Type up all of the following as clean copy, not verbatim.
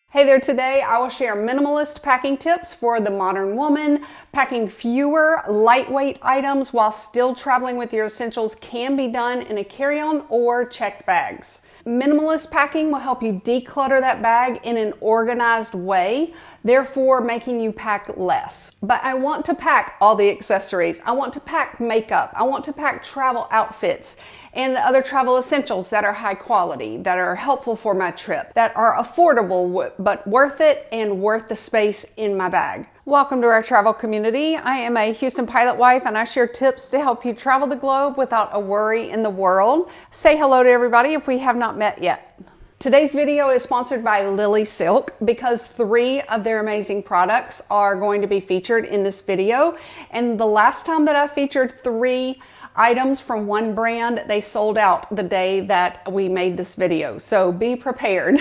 Hey there, today I will share minimalist packing tips for the modern woman. Packing fewer, lightweight items while still traveling with your essentials can be done in a carry-on or checked bags. Minimalist packing will help you declutter that bag in an organized way, therefore making you pack less. But I want to pack all the accessories. I want to pack makeup. I want to pack travel outfits and other travel essentials that are high quality, that are helpful for my trip, that are affordable but worth it and worth the space in my bag. Welcome to our travel community. I am a Houston pilot wife and I share tips to help you travel the globe without a worry in the world. Say hello to everybody if we have not met yet. Today's video is sponsored by lilysilk because 3 of their amazing products are going to be featured in this video. And the last time that I featured 3 items from one brand, they sold out the day that we made this video. So be prepared.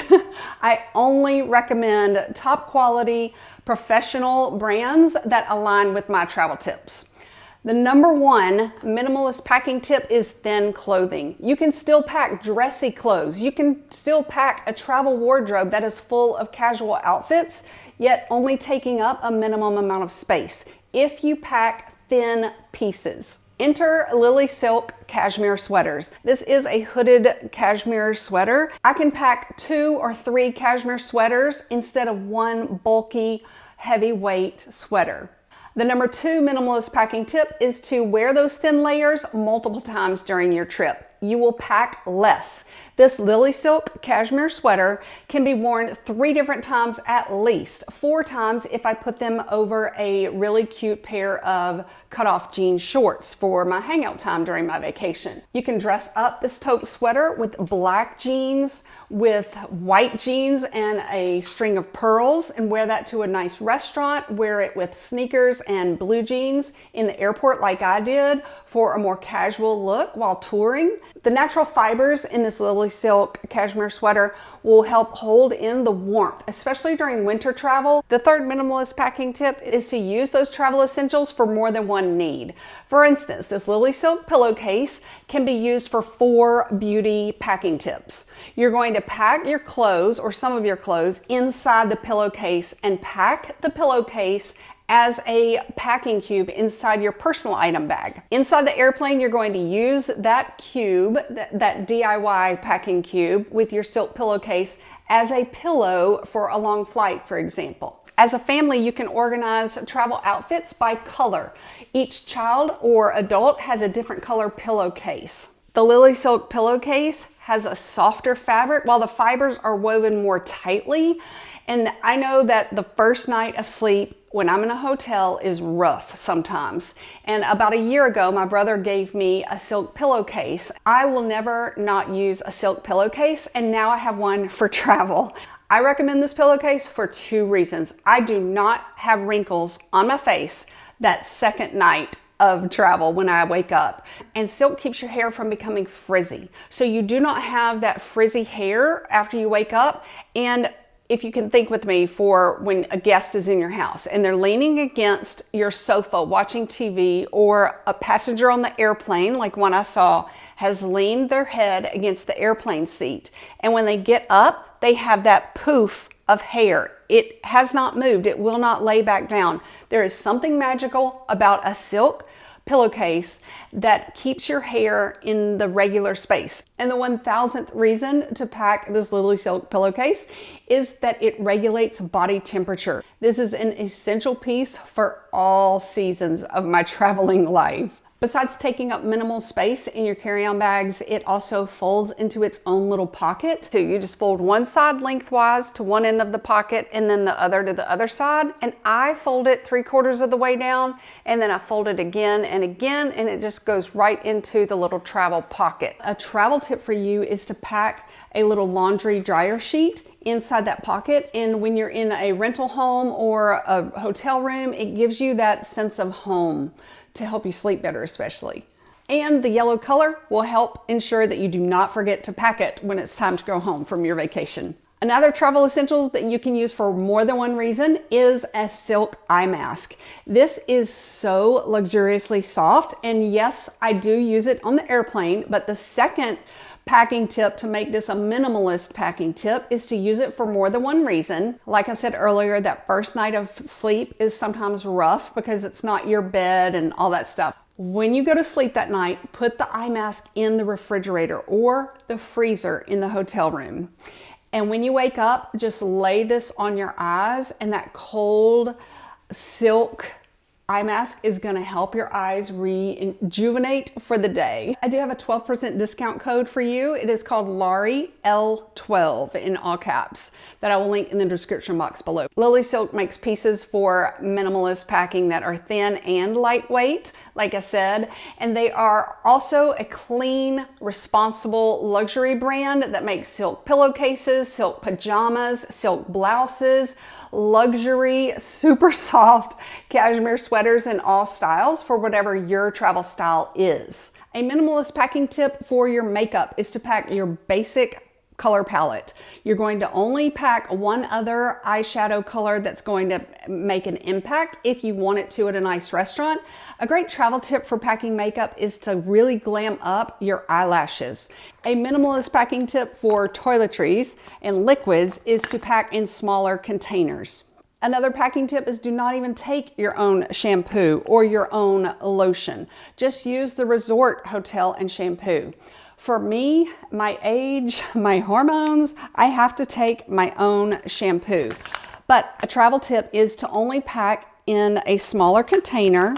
I only recommend top quality professional brands that align with my travel tips. The number 1 minimalist packing tip is thin clothing. You can still pack dressy clothes. You can still pack a travel wardrobe that is full of casual outfits, yet only taking up a minimum amount of space if you pack thin pieces. Enter lilysilk cashmere sweaters. This is a hooded cashmere sweater. I can pack 2 or 3 cashmere sweaters instead of one bulky, heavyweight sweater. The number 2 minimalist packing tip is to wear those thin layers multiple times during your trip. You will pack less. This lilysilk cashmere sweater can be worn 3 different times, at least 4 times if I put them over a really cute pair of cutoff jean shorts for my hangout time during my vacation. You can dress up this taupe sweater with black jeans, with white jeans and a string of pearls, and wear that to a nice restaurant. Wear it with sneakers and blue jeans in the airport like I did for a more casual look while touring. The natural fibers in this lilysilk cashmere sweater will help hold in the warmth, especially during winter travel. The 3rd minimalist packing tip is to use those travel essentials for more than one need. For instance, this lilysilk pillowcase can be used for 4 beauty packing tips. You're going to pack your clothes or some of your clothes inside the pillowcase and pack the pillowcase as a packing cube inside your personal item bag. Inside the airplane, you're going to use that cube, that DIY packing cube with your silk pillowcase as a pillow for a long flight, for example. As a family, you can organize travel outfits by color. Each child or adult has a different color pillowcase. The lilysilk pillowcase has a softer fabric while the fibers are woven more tightly. And I know that the first night of sleep when I'm in a hotel is rough sometimes. And about a year ago, my brother gave me a silk pillowcase. I will never not use a silk pillowcase, and now I have one for travel. I recommend this pillowcase for 2 reasons. I do not have wrinkles on my face that second night of travel when I wake up. And silk keeps your hair from becoming frizzy. So you do not have that frizzy hair after you wake up. And if you can think with me for when a guest is in your house and they're leaning against your sofa watching TV, or a passenger on the airplane, like one I saw, has leaned their head against the airplane seat. And when they get up, they have that poof of hair. It has not moved. It will not lay back down. There is something magical about a silk pillowcase that keeps your hair in the regular space. And the 1000th reason to pack this lilysilk pillowcase is that it regulates body temperature. This is an essential piece for all seasons of my traveling life. Besides taking up minimal space in your carry-on bags, it also folds into its own little pocket. So you just fold one side lengthwise to one end of the pocket and then the other to the other side. And I fold it 3/4 of the way down, and then I fold it again, and it just goes right into the little travel pocket. A travel tip for you is to pack a little laundry dryer sheet inside that pocket. And when you're in a rental home or a hotel room, it gives you that sense of home to help you sleep better especially. And the yellow color will help ensure that you do not forget to pack it when it's time to go home from your vacation. Another travel essential that you can use for more than one reason is a silk eye mask. This is so luxuriously soft, and yes, I do use it on the airplane, but the second packing tip to make this a minimalist packing tip is to use it for more than one reason. Like I said earlier, that first night of sleep is sometimes rough because it's not your bed and all that stuff. When you go to sleep that night, put the eye mask in the refrigerator or the freezer in the hotel room. And when you wake up, just lay this on your eyes, and that cold silk eye mask is going to help your eyes rejuvenate for the day. I do have a 12% discount code for you. It is called Laurie L12 in all caps that I will link in the description box below. Lilysilk makes pieces for minimalist packing that are thin and lightweight, like I said, and they are also a clean, responsible luxury brand that makes silk pillowcases, silk pajamas, silk blouses, luxury, super soft cashmere sweaters in all styles for whatever your travel style is. A minimalist packing tip for your makeup is to pack your basic color palette. You're going to only pack one other eyeshadow color that's going to make an impact if you want it to at a nice restaurant. A great travel tip for packing makeup is to really glam up your eyelashes. A minimalist packing tip for toiletries and liquids is to pack in smaller containers. Another packing tip is do not even take your own shampoo or your own lotion. Just use the resort hotel and shampoo. For me, my age, my hormones, I have to take my own shampoo. But a travel tip is to only pack in a smaller container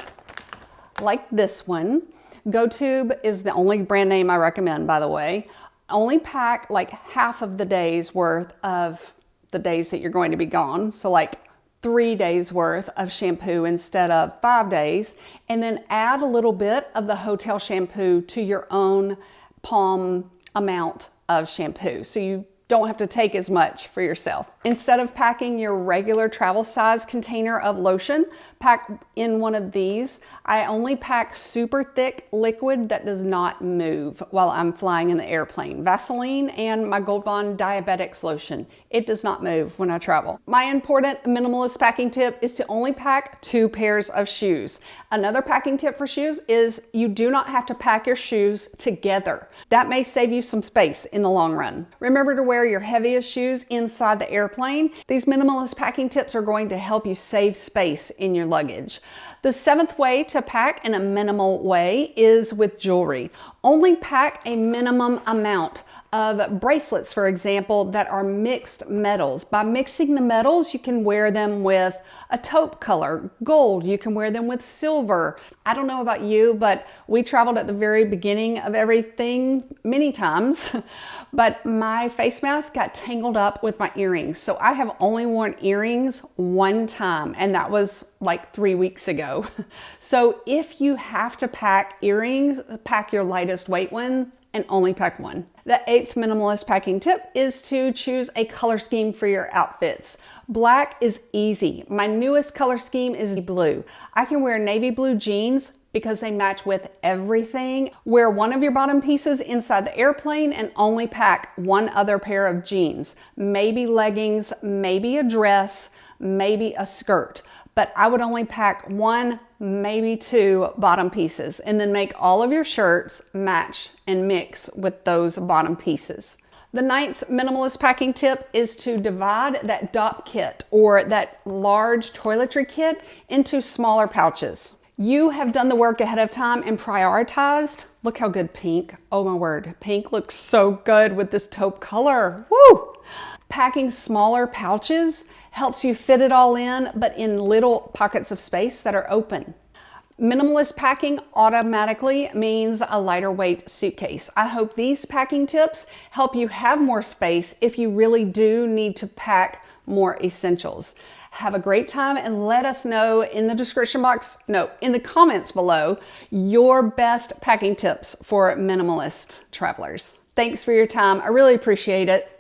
like this one. GoTube is the only brand name I recommend, by the way. Only pack like half of the day's worth of the days that you're going to be gone. So like 3 days worth of shampoo instead of 5 days. And then add a little bit of the hotel shampoo to your own palm amount of shampoo, so you don't have to take as much for yourself. Instead of packing your regular travel size container of lotion, pack in one of these. I only pack super thick liquid that does not move while I'm flying in the airplane. Vaseline and my Gold Bond Diabetics lotion. It does not move when I travel. My important minimalist packing tip is to only pack 2 pairs of shoes. Another packing tip for shoes is you do not have to pack your shoes together. That may save you some space in the long run. Remember to wear your heaviest shoes inside the airplane. These minimalist packing tips are going to help you save space in your luggage. The 7th way to pack in a minimal way is with jewelry. Only pack a minimum amount of bracelets, for example, that are mixed metals. By mixing the metals, you can wear them with a taupe color, gold. You can wear them with silver. I don't know about you, but we traveled at the very beginning of everything many times, but my face mask got tangled up with my earrings. So I have only worn earrings one time, and that was like 3 weeks ago. So if you have to pack earrings, pack your lightest weight ones and only pack one. The 8th minimalist packing tip is to choose a color scheme for your outfits. Black is easy. My newest color scheme is blue. I can wear navy blue jeans because they match with everything. Wear one of your bottom pieces inside the airplane and only pack one other pair of jeans. Maybe leggings, maybe a dress, maybe a skirt. But I would only pack 1, maybe 2 bottom pieces, and then make all of your shirts match and mix with those bottom pieces. The 9th minimalist packing tip is to divide that DOP kit or that large toiletry kit into smaller pouches. You have done the work ahead of time and prioritized. Look how good pink, oh my word, pink looks so good with this taupe color, woo! Packing smaller pouches helps you fit it all in, but in little pockets of space that are open. Minimalist packing automatically means a lighter weight suitcase. I hope these packing tips help you have more space if you really do need to pack more essentials. Have a great time and let us know in the description box, in the comments below, your best packing tips for minimalist travelers. Thanks for your time. I really appreciate it.